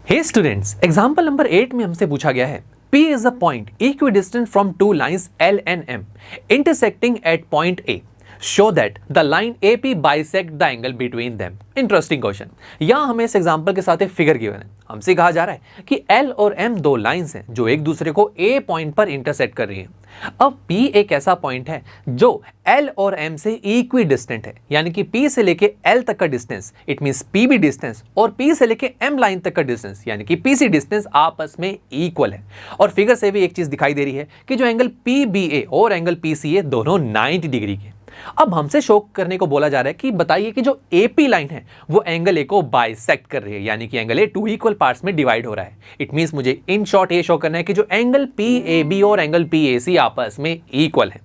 हे students, example number 8 में हमसे पूछा गया है P is a point equidistant from two lines L and M intersecting at point A. Show that the line AP bisect the angle between them. Interesting question. यहाँ हमें इस example के साथ एक फिगर गिवन है। हमसे कहा जा रहा है कि L और M दो लाइंस हैं जो एक दूसरे को A पॉइंट पर इंटरसेक्ट कर रही हैं। अब P एक ऐसा पॉइंट है जो L और M से इक्वी डिस्टेंट है, यानी कि P से लेके L तक का distance, it means PB distance, और P से लेके M लाइन तक का डिस्टेंस यानी कि PC डिस्टेंस आपस में इक्वल है। और फिगर से भी एक चीज दिखाई दे रही है कि जो एंगल PBA और एंगल PCA दोनों 90 डिग्री के। अब हमसे शो करने को बोला जा रहा है कि बताइए कि जो AP लाइन है वो एंगल A को बाइसेक्ट कर रही है, यानी कि angle A two equal parts में डिवाइड हो रहा है। इट मींस मुझे इन शॉर्ट ये शो करना है कि जो एंगल PAB और एंगल PAC आपस में इक्वल है।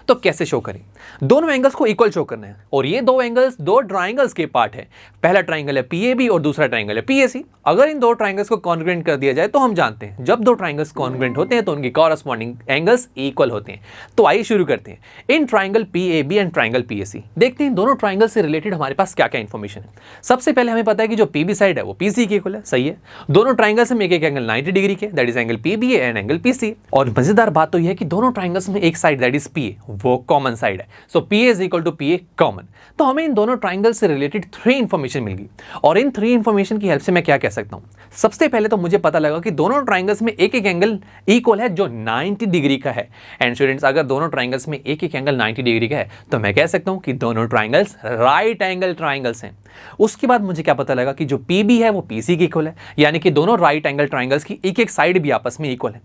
तो कैसे शो करें? दोनों एंगल्स को इक्वल शो करना है और ये दो एंगल्स दो ट्राइंगल्स के पार्ट है। पहला ट्राइंगल है PAB और दूसरा ट्राइंगल है PAC। अगर इन दो ट्राइंगल्स को कॉन्ग्रुएंट कर दिया जाए तो हम जानते हैं जब दो ट्राइंगल्स कॉन्ग्रुएंट होते हैं तो उनके कॉरस्पॉन्डिंग एंगल्स इक्वल होते हैं। तो आइए शुरू करते हैं। In triangle PAB and triangle PAC देखते हैं दोनों ट्राइंगल से रिलेटेड हमारे पास क्या क्या इंफॉर्मेशन है। सबसे पहले हमें पता है कि जो PB साइड है वो PC के इक्वल है, सही है। दोनों ट्राइंगल्स में एक एंगल 90 डिग्री के, that is angle PBA and angle PC। और मजेदार बात तो यह है कि दोनों ट्राइंगल्स में एक साइड दैट इज PA वो कॉमन साइड है। So PA is equal to PA common. तो हमें इन दोनों ट्राइंगल से रिलेटेड 3 इंफॉर्मेशन मिल गई और इन 3 इंफॉर्मेशन की हेल्प से मैं क्या कह सकता हूं। सबसे पहले तो मुझे पता लगा कि दोनों ट्राइंगल्स में एक एक एंगल इक्वल है जो 90 डिग्री का है। एंड स्टूडेंट्स, अगर दोनों ट्राइंगल्स में एक एक एंगल 90 डिग्री का है तो मैं कह सकता हूं कि दोनों ट्राइंगल्स राइट एंगल ट्राइंगल्स हैं। उसके बाद मुझे क्या पता लगा कि जो PB है वो PC के इक्वल है, यानी कि दोनों राइट एंगल ट्राइंगल्स की एक एक साइड भी आपस में इक्वल है।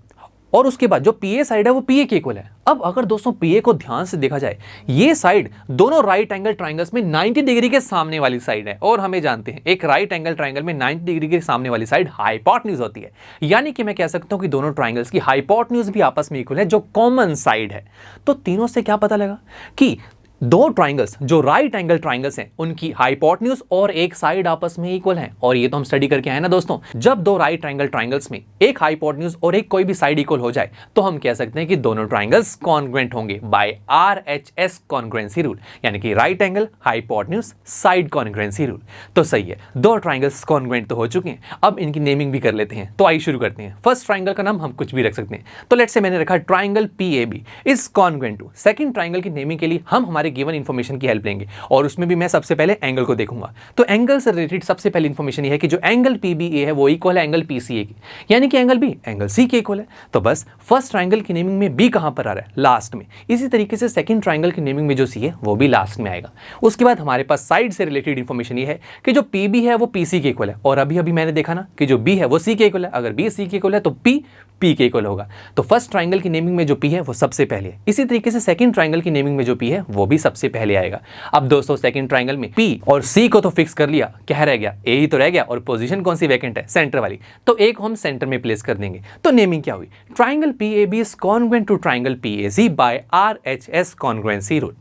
और उसके बाद जो PA साइड है वो PA के इक्वल है। अब अगर दोस्तों PA को ध्यान से देखा जाए, ये साइड दोनों राइट एंगल ट्राइंगल्स में 90 डिग्री के सामने वाली साइड है और हमें जानते हैं एक राइट एंगल ट्राइंगल में 90 डिग्री के सामने वाली साइड हाइपोटेन्यूज होती है, यानी कि मैं कह सकता हूं कि दोनों ट्राइंगल्स की हाइपोटेन्यूज भी आपस में इक्वल है जो कॉमन साइड है। तो तीनों से क्या पता लगा कि दो ट्राइंगल्स जो राइट एंगल ट्राइंगल्स हैं उनकी हाइपोटेन्यूज और एक साइड आपस में इक्वल है। और ये तो हम स्टडी करके आए ना दोस्तों, जब दो राइट एंगल ट्राइंगल्स में एक हाइपोटेन्यूज और एक कोई भी साइड इक्वल हो जाए तो हम कह सकते हैं कि दोनों ट्राइंगल्स कॉन्ग्रुएंट होंगे बाय RHS कॉन्ग्रुएंसी रूल, यानी कि right angle hypotenuse side congruency rule. तो सही है, दो ट्राइंगल्स कॉन्ग्रुएंट तो हो चुके हैं। अब इनकी नेमिंग भी कर लेते हैं। तो आइए शुरू करते हैं। फर्स्ट ट्राइंगल का नाम हम कुछ भी रख सकते हैं। तो लेट्स से मैंने रखा triangle PAB is congruent to. Second triangle की नेमिंग के लिए हम हमारे गिवन इंफॉर्मेशन की हेल्प लेंगे और उसमें भी मैं सबसे पहले एंगल को देखूंगा। तो एंगल से रिलेटेड सबसे पहली इंफॉर्मेशन ये है कि जो एंगल PBA है वो इक्वल है एंगल PCA की, यानी कि एंगल B एंगल C के इक्वल है। तो बस फर्स्ट ट्राइंगल की नेमिंग में B कहां पर आ रहा है? लास्ट में। इसी तरीके से सेकंड ट्राइंगल की नेमिंग में जो C है वो भी लास्ट में आएगा। उसके बाद हमारे पास साइड से रिलेटेड इंफॉर्मेशन ये है कि जो PB है वो PC के इक्वल है और अभी अभी मैंने देखा ना कि जो B है वो C के इक्वल है। अगर B C के इक्वल है तो P P के इक्वल होगा। तो फर्स्ट ट्राइंगल की नेमिंग में जो P है वो सबसे पहले है। इसी तरीके से सेकंड ट्राइंगल की नेमिंग में जो P है वो भी सबसे पहले आएगा। अब दोस्तों सेकंड ट्राइंगल में P और C को तो फिक्स कर लिया, क्या रह गया? A ही तो रह गया और पोजीशन कौन सी वैकेंट है? सेंटर वाली। तो एक हम सेंटर में प्लेस कर देंगे। तो नेमिंग क्या हुई? Triangle PAB is congruent to triangle PAC by RHS congruency rule.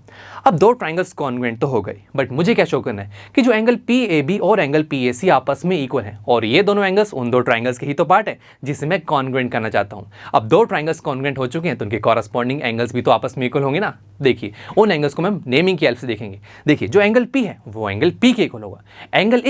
अब दो ट्राइंगल्स कॉन्ग्रुएंट तो हो गए, बट मुझे क्या शो करना है कि जो एंगल PAB और एंगल PAC आपस में इक्वल हैं और ये दोनों एंगल्स उन दो ट्राइंगल्स के ही तो पार्ट है जिसे मैं कॉन्ग्रुएंट करना चाहता हूं। अब दो ट्राइंगल्स कॉन्ग्रुएंट हो चुके हैं तो उनके कॉरस्पॉन्डिंग एंगल्स भी तो आपस में इक्वल होंगे ना। देखिए उन एंगल्स को मैं नेमिंग की हेल्प से देखेंगे। देखिए जो एंगल P है वो एंगल P के इक्वल होगा, एंगल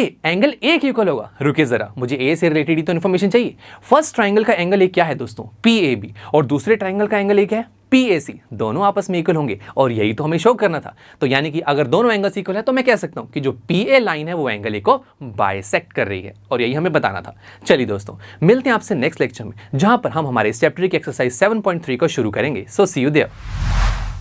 A के इक्वल होगा। रुकिए जरा, मुझे A से रिलेटेड ही तो इन्फॉर्मेशन चाहिए। फर्स्ट ट्राइंगल का एंगल A क्या है दोस्तों? PAB। और दूसरे ट्राइंगल का एंगल A क्या है? PAC। दोनों आपस में इक्वल होंगे और यही तो हमें शो करना था। तो यानी कि अगर दोनों एंगल्स इक्वल है तो मैं कह सकता हूं कि जो PA लाइन है वो एंगल A को बाइसेक्ट कर रही है और यही हमें बताना था। चलिए दोस्तों, मिलते हैं आपसे नेक्स्ट लेक्चर में जहां पर हम हमारे इस चैप्टर की एक्सरसाइज 7.3 को शुरू करेंगे। So see you there.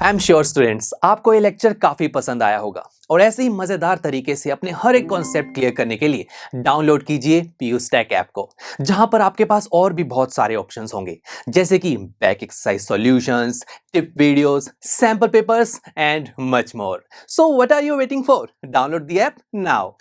I am sure students आपको ये लेक्चर काफी पसंद आया होगा और ऐसे ही मजेदार तरीके से अपने हर एक कॉन्सेप्ट क्लियर करने के लिए डाउनलोड कीजिए PUStack ऐप को, जहां पर आपके पास और भी बहुत सारे ऑप्शंस होंगे जैसे कि back exercise solutions, tip videos, sample papers and much more. So what are you waiting for? Download the app now.